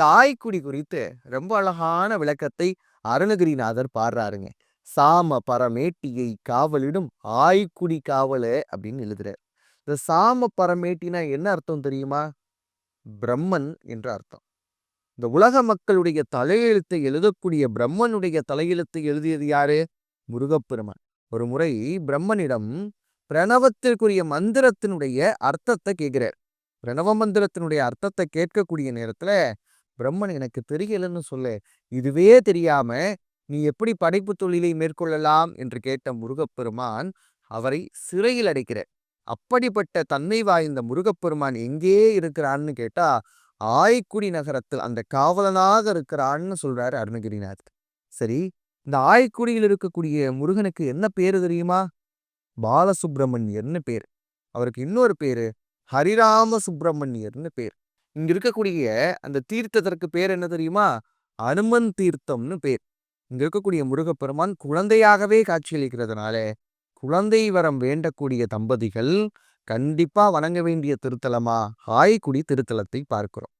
இந்த ஆய்க்குடி குறித்து ரொம்ப அழகான விளக்கத்தை அருணகிரிநாதர் பாடுறாருங்க. சாம பரமேட்டியை காவலிடும் ஆய்க்குடி காவல அப்படின்னு எழுதுறார். இந்த சாம பரமேட்டினா என்ன அர்த்தம் தெரியுமா? பிரம்மன் என்ற அர்த்தம். இந்த உலக மக்களுடைய தலையெழுத்தை எழுதக்கூடிய பிரம்மனுடைய தலையெழுத்தை எழுதியது யாரு? முருகப்பெருமான். ஒரு முறை பிரம்மனிடம் பிரணவத்திற்குரிய மந்திரத்தினுடைய அர்த்தத்தை கேட்கிறார். பிரணவ மந்திரத்தினுடைய அர்த்தத்தை கேட்கக்கூடிய நேரத்துல பிரம்மன் எனக்கு தெரியலன்னு சொல்லு, இதுவே தெரியாம நீ எப்படி படைப்பு தொழிலை மேற்கொள்ளலாம் என்று கேட்ட முருகப்பெருமான் அவரை சிறையில் அடைக்கிறார். அப்படிப்பட்ட தன்மை வாய்ந்த முருகப்பெருமான் எங்கே இருக்கிறான்னு கேட்டா ஆய்க்குடி நகரத்தில் அந்த காவலனாக இருக்கிறான்னு சொல்றாரு அருணகிரிநாதர். சரி, இந்த ஆய்க்குடியில் இருக்கக்கூடிய முருகனுக்கு என்ன பேரு தெரியுமா? பாலசுப்பிரமணியர்னு பேர். அவருக்கு இன்னொரு பேரு ஹரிராம சுப்பிரமணியர்னு பேர். இங்க இருக்கக்கூடிய அந்த தீர்த்தத்திற்கு பேர் என்ன தெரியுமா? அனுமன் தீர்த்தம்னு பேர். இங்க இருக்கக்கூடிய முருகப்பெருமான் குழந்தையாகவே காட்சியளிக்கிறதுனால குழந்தை வரம் வேண்டக்கூடிய தம்பதிகள் கண்டிப்பா வணங்க வேண்டிய திருத்தலமா ஆய்க்குடி திருத்தலத்தை பார்க்கிறோம்.